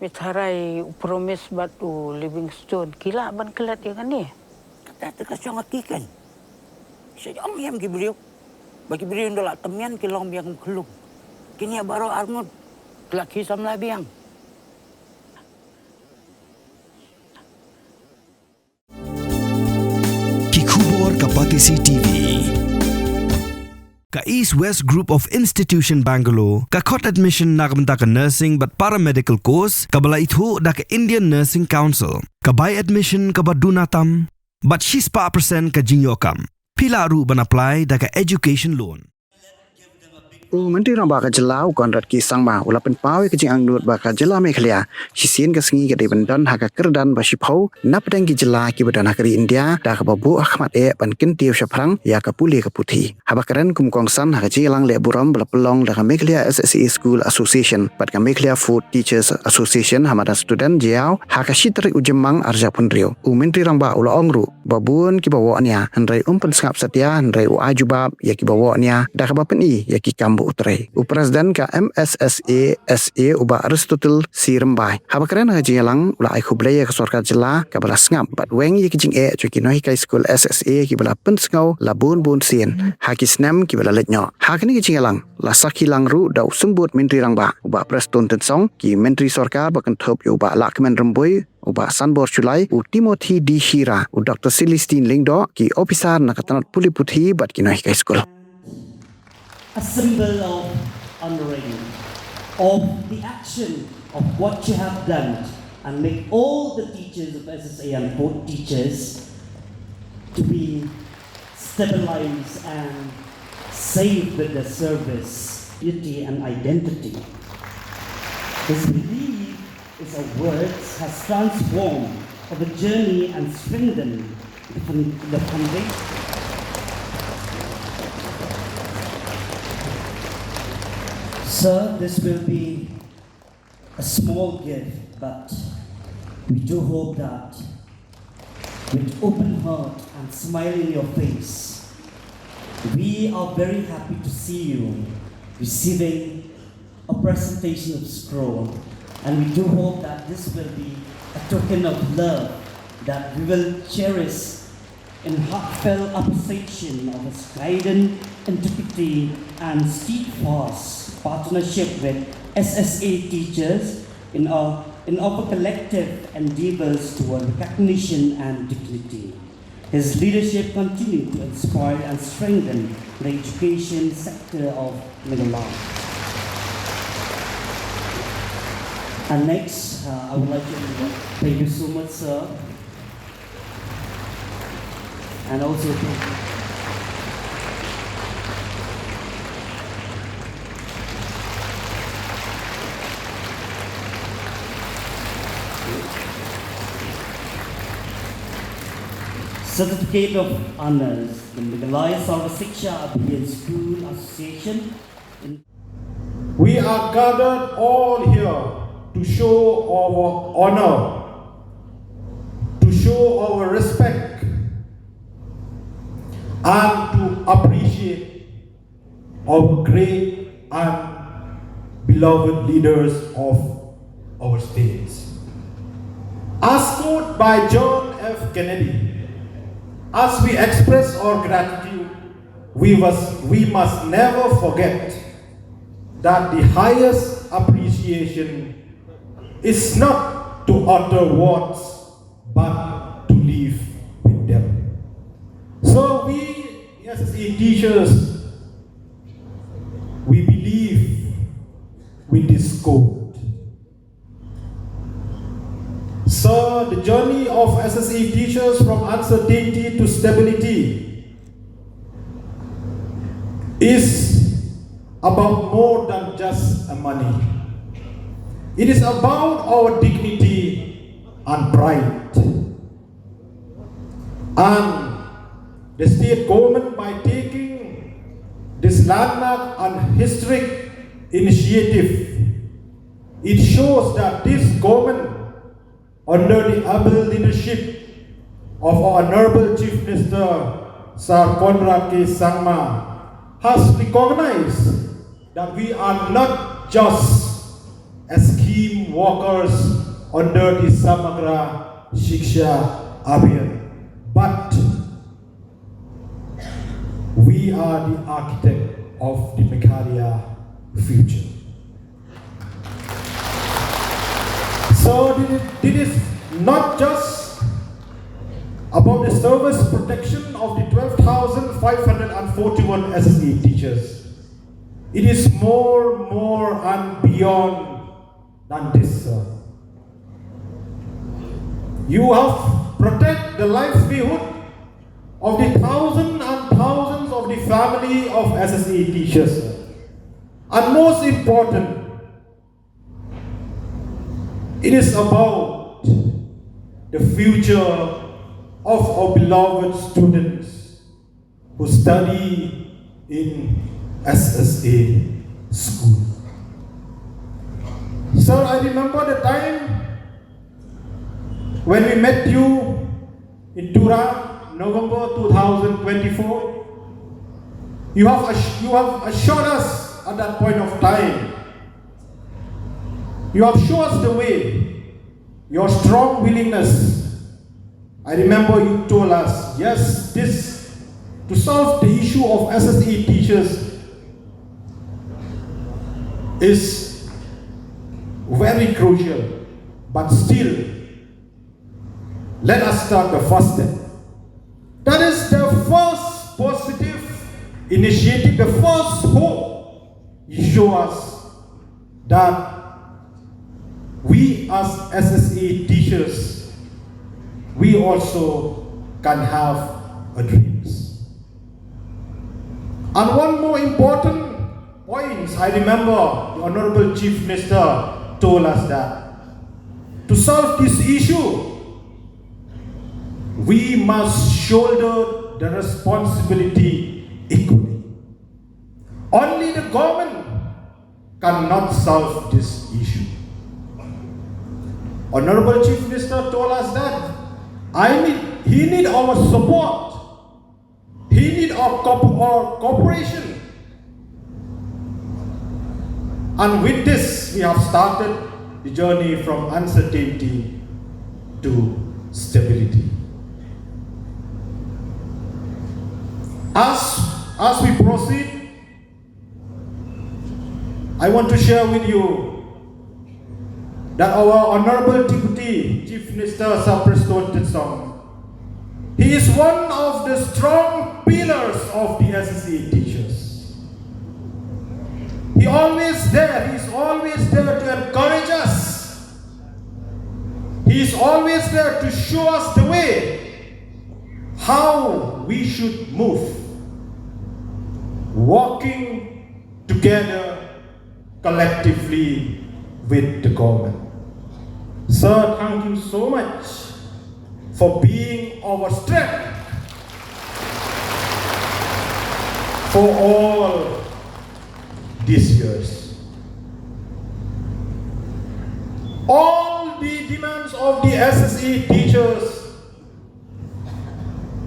Mitharay promise batu Livingstone. Kila ban kelat ya kan ni? Kata terkasih ngakikan. Saya am beliau. Bagi beliau ndola temian kilong biang kelung. Kini baru armut kelaki samla biang. Kikubor Kapatisi TV. Ka East West Group of Institution Bangalore, ka Kot Admission nakamta ka Nursing but Paramedical Course, ka bala ithu da ka Indian Nursing Council, ka By Admission ka Badunatam, but 6% ka Jinyokam. Pila ru ban apply da ka Education Loan. Menteri Rang Baka Jelau Konrad Kisang Ma ulapan pawe ke jing angnut baka jela Meghalaya sisien ke sengi ke debendan haka kerdan basipau napdang ki jela ki badan hakari India da ka babu akhmat ban kintiu syaprang ya ka puli ke putih habakaran kum kongsan haka jilang le buram belapelong da ka Meghalaya SSA School Association bat ka Meghalaya Food Teachers Association hamada student jiau haka shitrik ujemang arja punrio Menteri Rang Ba ula ongru babun ki Wohnia handrai Pynsngap setia handrai Jubab ya ki Wohnia da ka bapeni ya ki kambu Utrai. Upresiden ka MSSA SA uba Aristotle si rembai. Habakaran haji yalang ula ai khublaya ka sorkar jela ka bala Ngam bat weng ye kijing cuki noi kai school SSA ki bala Pynsngap la bun sien. Haki snam ki bala letnyo. Hakini kijing yalang la saki lang ru dau sumbut Menteri Rang Ba uba Preston tensong ki Menteri Sorkar bakan thop uba lakmen remboi uba Sanbor Chulai u Timothy D. Shira u Dr. Celestine Lingdo ki officer nakatanat puli puthi bat ki noi kai school. A symbol of honoring of the action of what you have done and make all the teachers of SSA and both teachers to be stabilized and saved with their service, duty and identity. This belief is a words has transformed of the journey and strengthened the foundation. Sir, this will be a small gift, but we do hope that with open heart and smile in your face, we are very happy to see you receiving a presentation of scroll, and we do hope that this will be a token of love that we will cherish in heartfelt appreciation of his guidance, integrity, and steadfast partnership with SSA teachers in our collective endeavors toward recognition and dignity. His leadership continued to inspire and strengthen the education sector of Meghalaya. And next, I would like to thank you so much, sir. And also thank you. Certificate of Honors, the Meghalaya Sarva Siksha Abhiyan School Association. We are gathered all here to show our honor, to show our respect, and to appreciate our great and beloved leaders of our states. As quoted by John F. Kennedy, as we express our gratitude, we must never forget that the highest appreciation is not to utter words, but to live with them. So we, as teachers, we believe with this quote. So the journey of SSA teachers from uncertainty to stability is about more than just money. It is about our dignity and pride. And the state government, by taking this landmark and historic initiative, it shows that this government, under the able leadership of our Honorable Chief Minister Sir Konrad K. Sangma, has recognized that we are not just as scheme workers under the Samagra Shiksha Abhiyan, but we are the architect of the Meghalaya future. So it is not just about the service protection of the 12,541 SSE teachers. It is more and beyond than this, sir. You have protected the livelihood of the thousands and thousands of the family of SSE teachers, sir. And most important, it is about the future of our beloved students who study in SSA school. Sir, I remember the time when we met you in Tura, November 2024. You have assured us at that point of time. You have shown us the way, your strong willingness. I remember you told us, yes, this, to solve the issue of SSE teachers is very crucial, but still, let us start the first step. That is the first positive initiative, the first hope you show us that we as SSE teachers, we also can have a dreams. And one more important point, I remember the Honorable Chief Minister told us that to solve this issue, we must shoulder the responsibility equally. Only the government cannot solve this issue. Honorable Chief Minister told us that he need our support. He need our cooperation. And with this, we have started the journey from uncertainty to stability. As we proceed, I want to share with you that our Honorable Deputy Chief Minister Sir Preston Tetsong, he is one of the strong pillars of the SSE teachers. He is always there to encourage us. He is always there to show us the way, how we should move, working together collectively with the government. Sir, thank you so much for being our strength for all these years. All the demands of the SSE teachers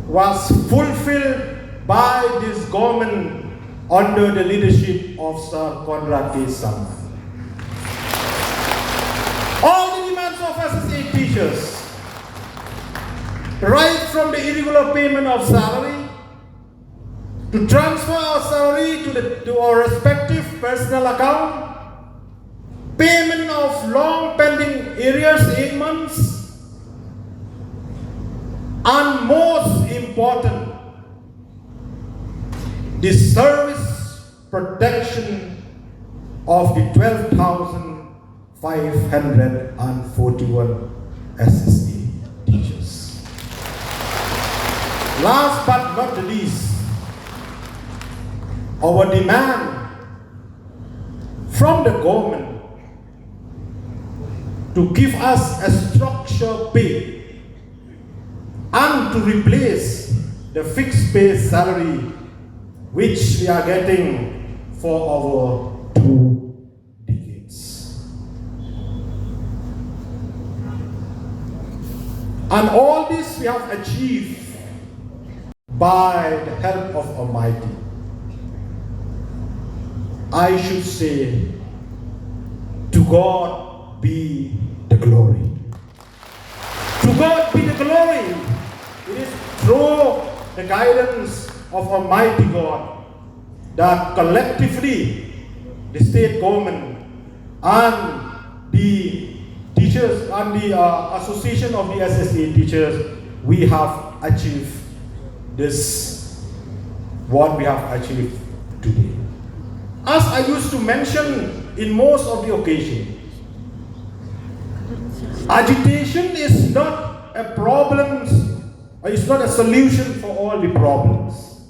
was fulfilled by this government under the leadership of Sir Conrad K. Sangma. All the demands of SSE teachers, right from the irregular payment of salary, to transfer our salary to our respective personal account, payment of long pending arrears 8 months, and most important, the service protection of the 12,541 SSE teachers. Last but not the least, our demand from the government to give us a structured pay and to replace the fixed pay salary which we are getting for over 2 decades. And all this we have achieved by the help of Almighty. I should say, to God be the glory. To God be the glory. It is through the guidance of Almighty God that collectively the state government and the teachers and the association of the SSA teachers, we have achieved this, what we have achieved today. As I used to mention in most of the occasions, agitation is not a problem, it's not a solution for all the problems.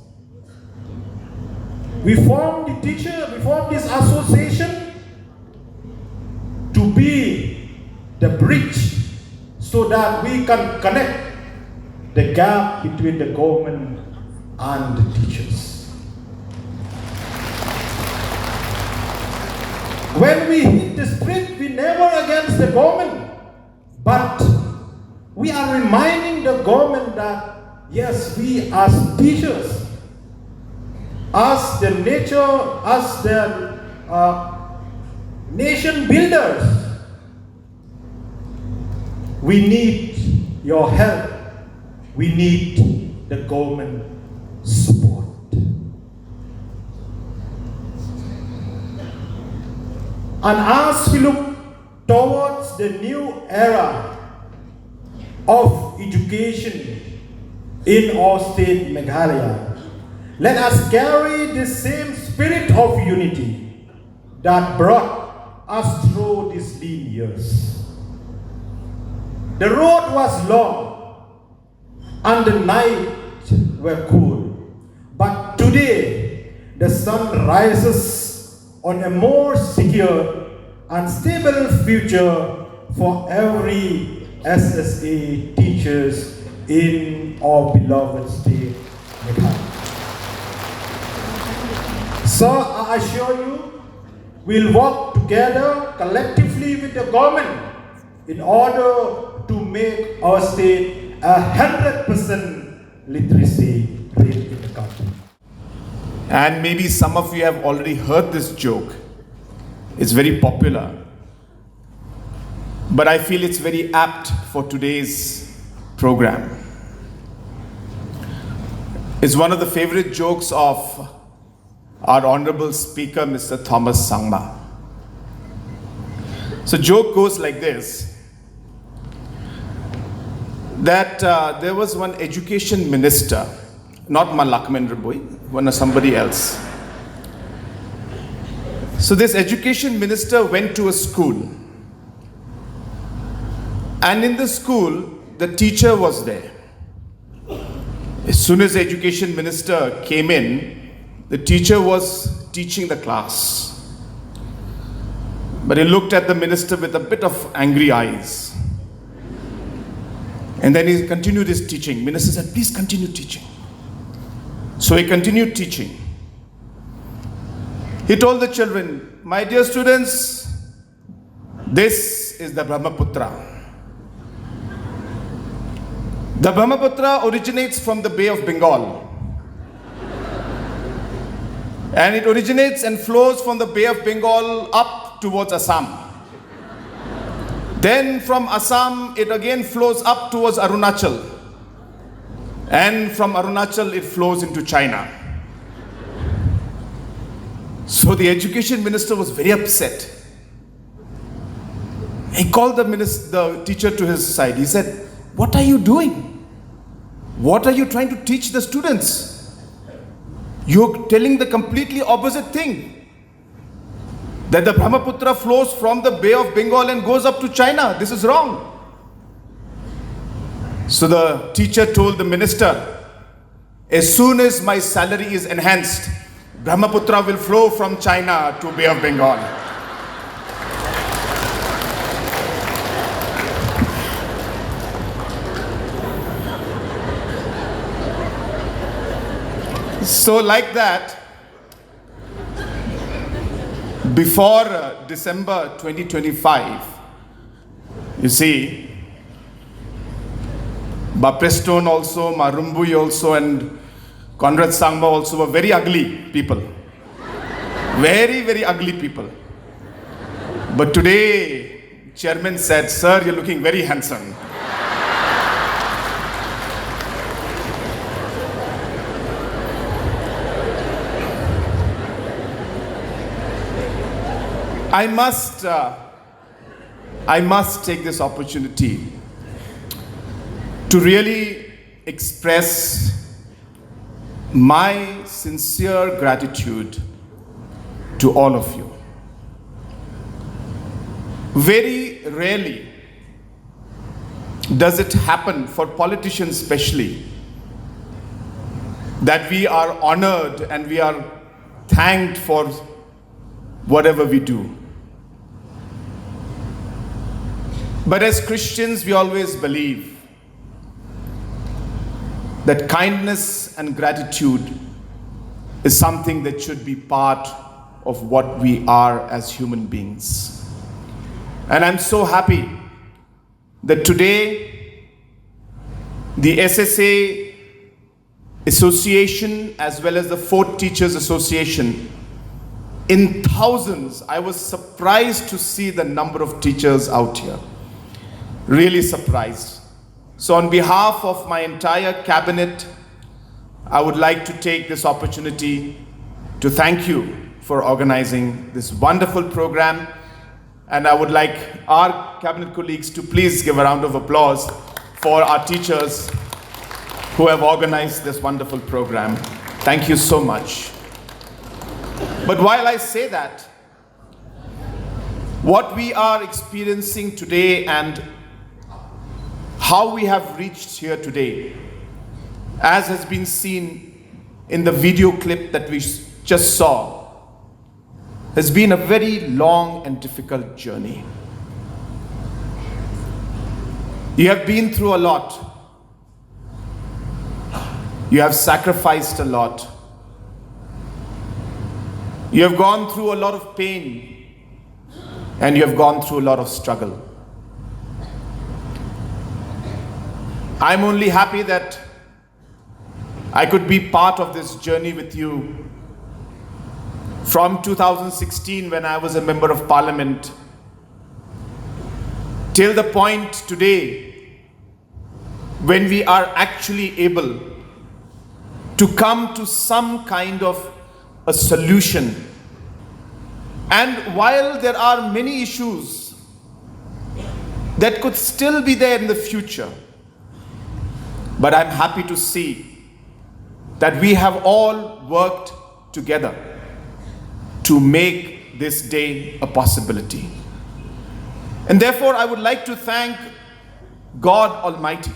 We formed this association to be the bridge so that we can connect the gap between the government and the teachers. When we hit the street, we never against the government, but we are reminding the government that yes, we as teachers, as the nation builders, we need your help. We need the government support. And as we look towards the new era of education in our state, Meghalaya, let us carry the same spirit of unity that brought us through these lean years. The road was long and the night were cool, but today the sun rises on a more secure and stable future for every SSA teachers in our beloved state, Meghalaya. So I assure you, we'll work together collectively with the government in order to make our state 100% literacy rate in the country. And maybe some of you have already heard this joke. It's very popular. But I feel it's very apt for today's program. It's one of the favorite jokes of our honorable speaker, Mr. Thomas Sangma. So joke goes like this, that there was one education minister, not Malakmendra Boy, one somebody else. So this education minister went to a school, and in the school, the teacher was there. As soon as the education minister came in, the teacher was teaching the class. But he looked at the minister with a bit of angry eyes. And then he continued his teaching. Minister said, please continue teaching. So he continued teaching. He told the children, my dear students, this is the Brahmaputra. The Brahmaputra originates from the Bay of Bengal. And it originates and flows from the Bay of Bengal up towards Assam. Then from Assam, it again flows up towards Arunachal. And from Arunachal, it flows into China. So the education minister was very upset. He called the teacher to his side. He said, what are you doing? What are you trying to teach the students? You're telling the completely opposite thing. That the Brahmaputra flows from the Bay of Bengal and goes up to China. This is wrong. So the teacher told the minister, as soon as my salary is enhanced, Brahmaputra will flow from China to Bay of Bengal. So like that, before December 2025, you see, Preston also, Marumbui also, and Conrad Sangma also were very ugly people. Very, very ugly people. But today, Chairman said, "Sir, you're looking very handsome." I must take this opportunity to really express my sincere gratitude to all of you. Very rarely does it happen, for politicians especially, that we are honored and we are thanked for whatever we do. But as Christians, we always believe that kindness and gratitude is something that should be part of what we are as human beings. And I'm so happy that today the SSA Association as well as the Fort Teachers Association, in thousands, I was surprised to see the number of teachers out here. Really surprised. So on behalf of my entire cabinet, I would like to take this opportunity to thank you for organizing this wonderful program. And I would like our cabinet colleagues to please give a round of applause for our teachers who have organized this wonderful program. Thank you so much. But while I say that, what we are experiencing today and how we have reached here today, as has been seen in the video clip that we just saw, has been a very long and difficult journey. You have been through a lot. You have sacrificed a lot. You have gone through a lot of pain, and you have gone through a lot of struggle. I'm only happy that I could be part of this journey with you from 2016, when I was a member of parliament, till the point today when we are actually able to come to some kind of a solution. And while there are many issues that could still be there in the future, but I'm happy to see that we have all worked together to make this day a possibility. And therefore, I would like to thank God Almighty,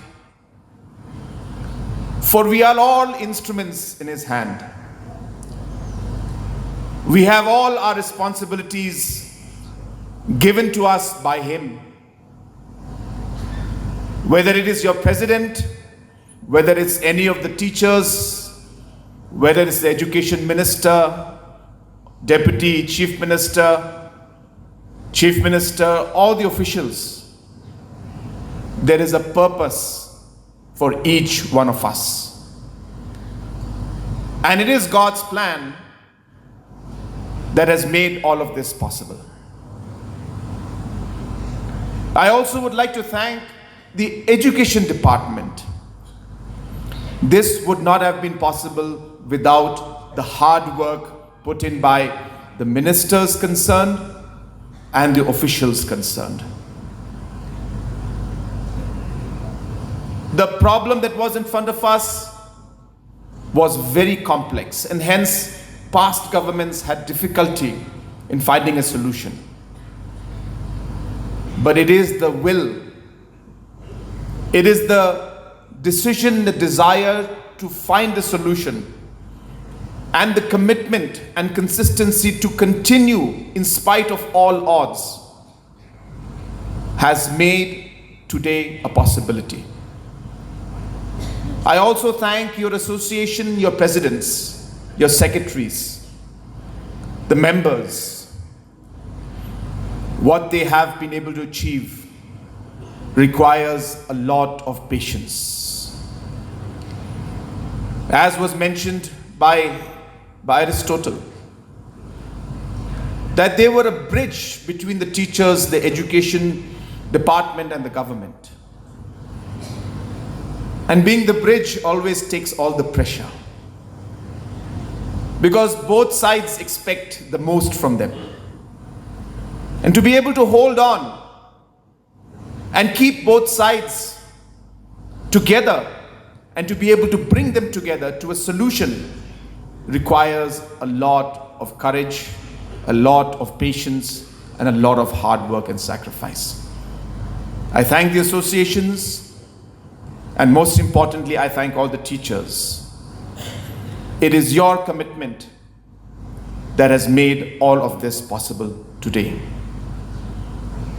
for we are all instruments in His hand. We have all our responsibilities given to us by Him. Whether it is your president, whether it's any of the teachers, whether it's the education minister, deputy chief minister, all the officials, there is a purpose for each one of us. And it is God's plan that has made all of this possible. I also would like to thank the education department. This would not have been possible without the hard work put in by the ministers concerned and the officials concerned. The problem that was in front of us was very complex, and hence past governments had difficulty in finding a solution. But it is the will, it is the decision, the desire to find a solution, and the commitment and consistency to continue in spite of all odds has made today a possibility. I also thank your association, your presidents, your secretaries, the members. What they have been able to achieve requires a lot of patience. As was mentioned by Aristotle, that they were a bridge between the teachers, the education department, and the government. And being the bridge always takes all the pressure, because both sides expect the most from them. And to be able to hold on and keep both sides together and to be able to bring them together to a solution requires a lot of courage, a lot of patience, and a lot of hard work and sacrifice. I thank the associations, and most importantly, I thank all the teachers. It is your commitment that has made all of this possible today.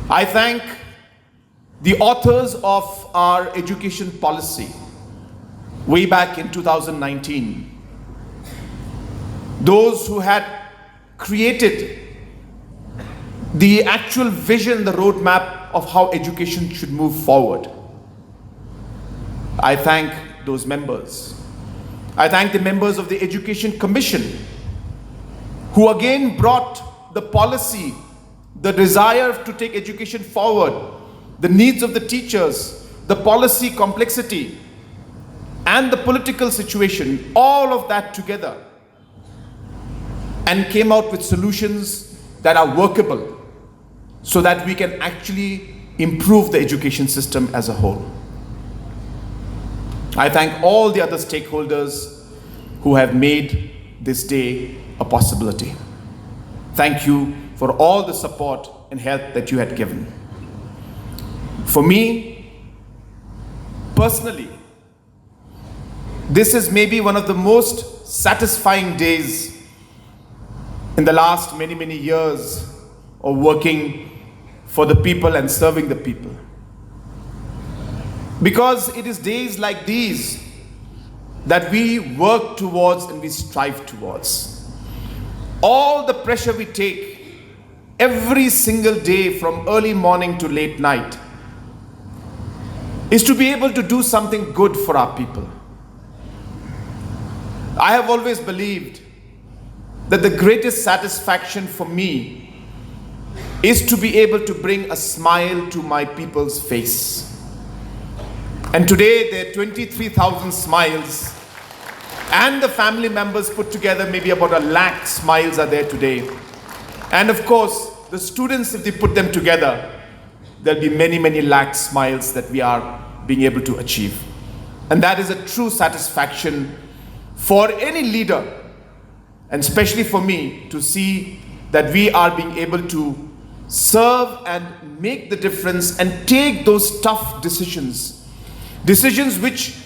I thank the authors of our education policy way back in 2019. Those who had created the actual vision, the roadmap of how education should move forward. I thank those members. I thank the members of the Education Commission, who again brought the policy, the desire to take education forward, the needs of the teachers, the policy complexity, and the political situation, all of that together, and came out with solutions that are workable so that we can actually improve the education system as a whole. I thank all the other stakeholders who have made this day a possibility. Thank you for all the support and help that you had given. For me, personally, this is maybe one of the most satisfying days in the last many, many years of working for the people and serving the people. Because it is days like these that we work towards and we strive towards. All the pressure we take every single day from early morning to late night is to be able to do something good for our people. I have always believed that the greatest satisfaction for me is to be able to bring a smile to my people's face. And today there are 23,000 smiles, and the family members put together maybe about 100,000 smiles are there today. And of course, the students, if they put them together, there'll be many, many lakh smiles that we are being able to achieve. And that is a true satisfaction for any leader, and especially for me, to see that we are being able to serve and make the difference and take those tough decisions. Decisions which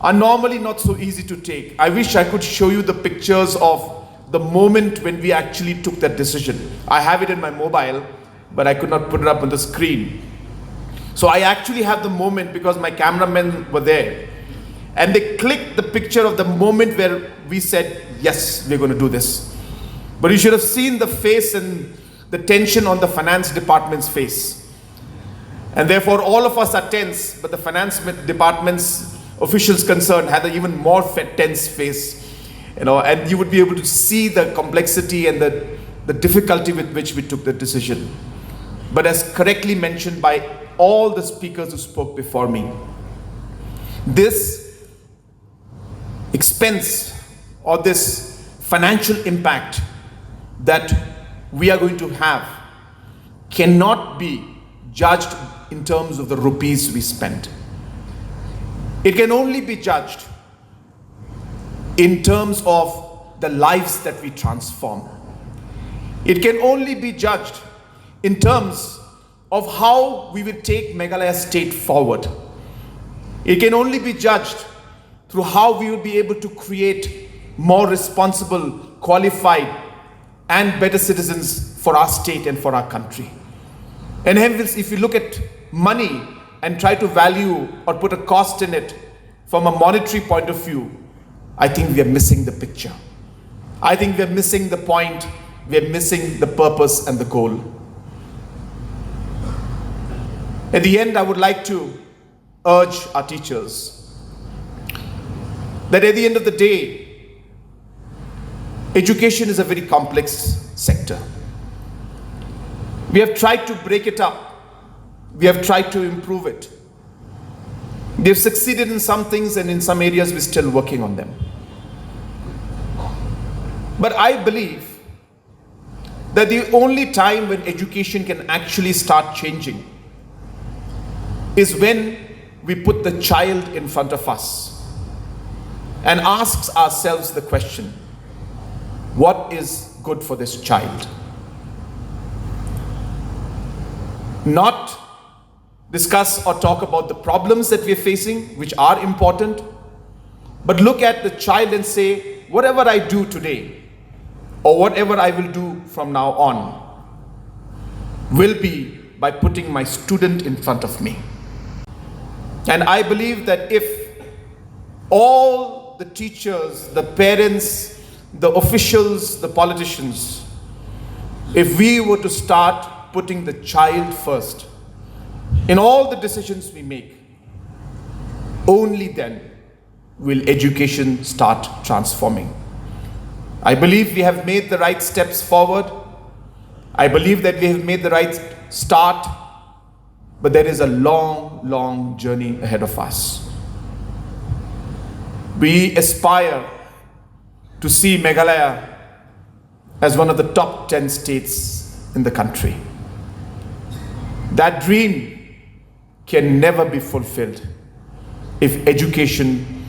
are normally not so easy to take. I wish I could show you the pictures of the moment when we actually took that decision. I have it in my mobile, but I could not put it up on the screen. So I actually have the moment because my cameramen were there. And they clicked the picture of the moment where we said, yes, we're going to do this. But you should have seen the face and the tension on the finance department's face. And therefore all of us are tense, but the finance department's officials concerned had an even more tense face. And you would be able to see the complexity and the difficulty with which we took the decision. But as correctly mentioned by all the speakers who spoke before me, this expense or this financial impact that we are going to have cannot be judged in terms of the rupees we spend. It can only be judged in terms of the lives that we transform. It can only be judged in terms of how we will take Meghalaya state forward. It can only be judged through how we will be able to create more responsible, qualified, and better citizens for our state and for our country. And hence, if you look at money and try to value or put a cost in it from a monetary point of view, I think we are missing the picture. I think we are missing the point, we are missing the purpose and the goal. At the end, I would like to urge our teachers that at the end of the day, education is a very complex sector. We have tried to break it up. We have tried to improve it. We have succeeded in some things, and in some areas we're still working on them. But I believe that the only time when education can actually start changing is when we put the child in front of us and asks ourselves the question, what is good for this child? Not discuss or talk about the problems that we're facing, which are important, but look at the child and say, whatever I do today, or whatever I will do from now on, will be by putting my student in front of me. And I believe that if all the teachers, the parents, the officials, the politicians, if we were to start putting the child first in all the decisions we make, only then will education start transforming. I believe we have made the right steps forward. I believe that we have made the right start, but there is a long, long journey ahead of us. We aspire to see Meghalaya as one of the top 10 states in the country. That dream can never be fulfilled if education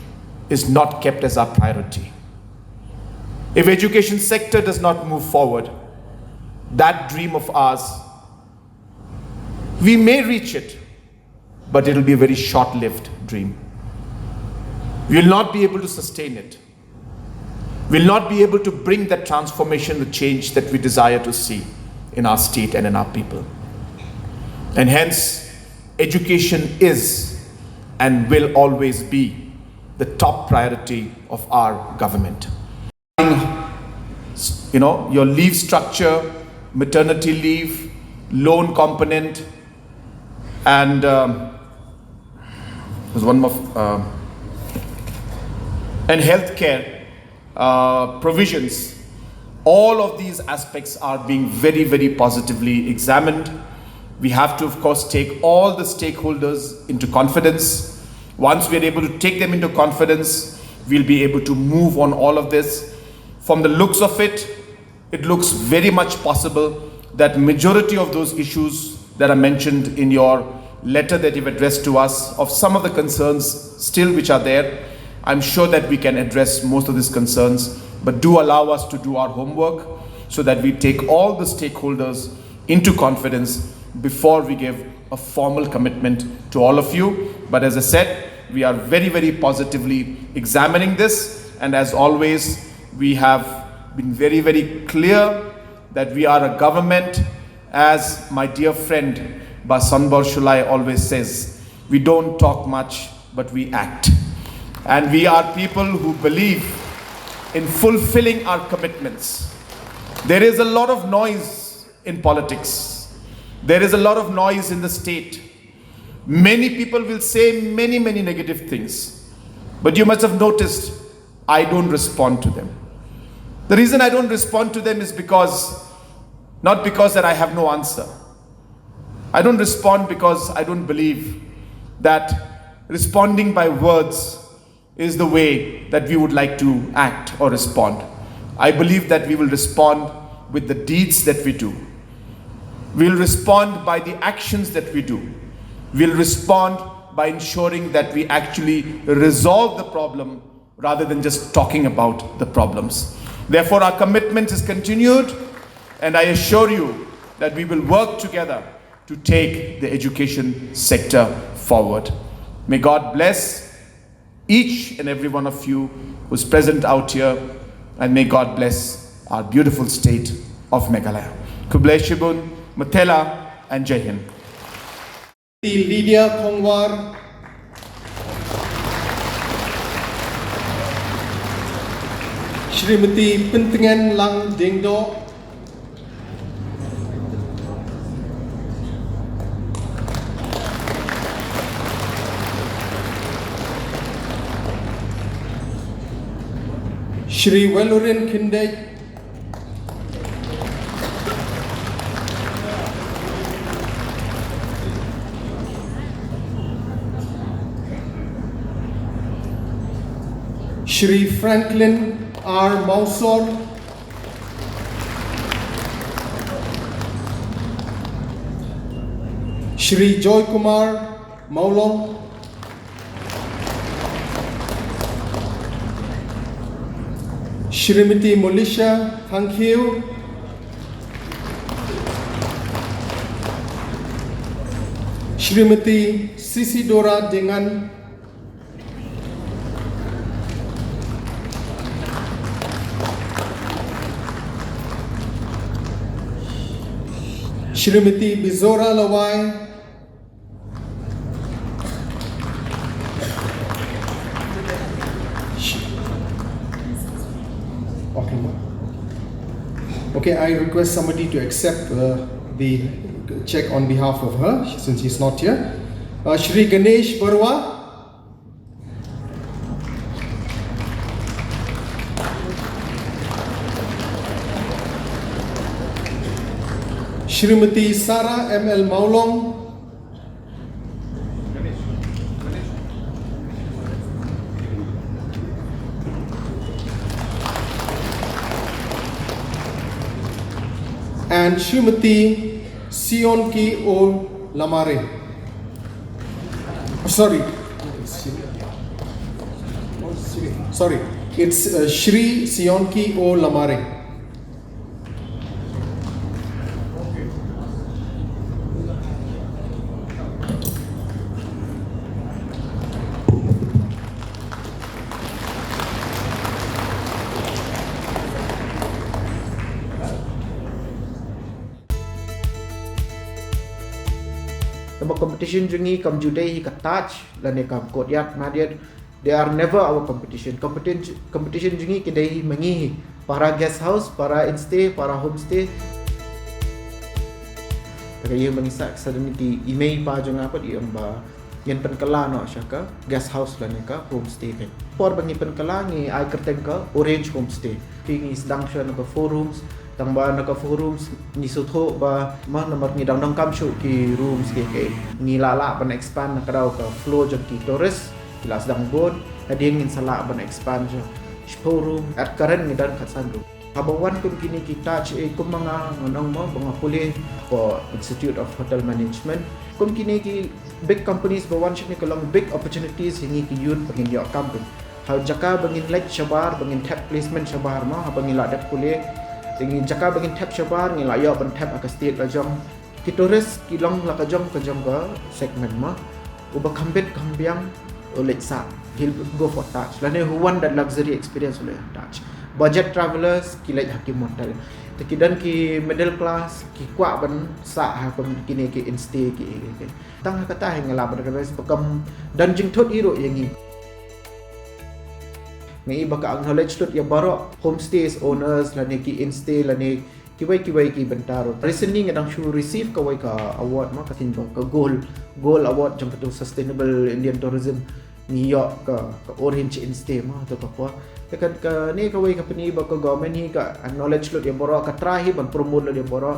is not kept as our priority. If education sector does not move forward, that dream of ours, we may reach it, but it will be a very short-lived dream. We will not be able to sustain it. We will not be able to bring that transformation, the change that we desire to see in our state and in our people. And hence, education is and will always be the top priority of our government. You know, your leave structure, maternity leave, loan component, and there's one more, and healthcare provisions. All of these aspects are being very, very positively examined. We have to, of course, take all the stakeholders into confidence. Once we are able to take them into confidence, we'll be able to move on all of this. From the looks of it, it looks very much possible that majority of those issues that are mentioned in your letter that you've addressed to us, of some of the concerns still which are there, I'm sure that we can address most of these concerns, but do allow us to do our homework so that we take all the stakeholders into confidence before we give a formal commitment to all of you. But as I said, we are very, very positively examining this, and as always, we have been very, very clear that we are a government, as my dear friend Basanbor Shulai always says, we don't talk much, but we act. And we are people who believe in fulfilling our commitments. There is a lot of noise in politics. There is a lot of noise in the state. Many people will say many, many negative things. But you must have noticed, I don't respond to them. The reason I don't respond to them is not because that I have no answer. I don't respond because I don't believe that responding by words is the way that we would like to act or respond. I believe that we will respond with the deeds that we do. We'll respond by the actions that we do. We'll respond by ensuring that we actually resolve the problem rather than just talking about the problems. Therefore, our commitment is continued, and I assure you that we will work together to take the education sector forward. May God bless each and every one of you who's present out here, and may God bless our beautiful state of Meghalaya. Kublai Shibun, Matela, and Jai Hind. Lydia Kongwar, Shrimati Pynsngap Lang Dingdo, Shri Walurin Kindek, Shri Franklin R. Mausor, Shri Joy Kumar Maulong, Shrimati Molisha Thanghiu, Shrimati Sisidora Dengan, Shrimati Bizora Lawai, Okay, I request somebody to accept the check on behalf of her since she's not here. Shri Ganesh Barwa, Shrimati Sara M.L. Maulong, and Shrimati Sionki O Lamare. Sorry, it's Shri Sionki O Lamare. Tama competition jungi kam judai ka touch lane kam kodyat madiat they are never our competition jungi kidai mangi para guest house para instay para homestay kaya mangisa suddenly ki email pa jung apa di amba yan penkala no syaka guest house lane ka homestay kan por bangi penkala ngi ai kerten ka orange homestay ki sedang sya no ka 4 rooms tang ba naka forums ni sutho ba ma nomor ni dang kam shu ki rooms ke ni lala ban expand na kadau ka floor jong ki tourist kilas dang bod ading in sala ban expand jo showroom at current ni dan khatsan ru habawan kun kini kita kum mga ngonong mo banga puli for Institute of Hotel Management kum kini ki big companies bawan shini kalong big opportunities hingi ki yun bangin yo company ha jaka bangin like shabar bangin tap placement shabar ma ha bangin la dak puli tingin jaka bagin tap shabar ngi layo ban tap aka state la jong ki tourist ki long la ka jong ka segment ma uba kambet kambiang oleh sa he'll go for touch lane who want that luxury experience oleh touch budget travelers ki like hakim hotel tekidan ki middle class ki kwa ban sa ha pam kini ki instay ki tang kata hang la ban ka pakam dan jing thot iro yangi ngai baka acknowledge tot ya baro homestays owners lane ki instay lane kiwai ki bentaro recently ngadang shu receive ka award ma katin ka gold award jang to sustainable Indian tourism New York ka orange instay ma to ka tekan ka ni kawai company ba ka government hi ka acknowledge lot ya baro ka trahi ban promote lo ya baro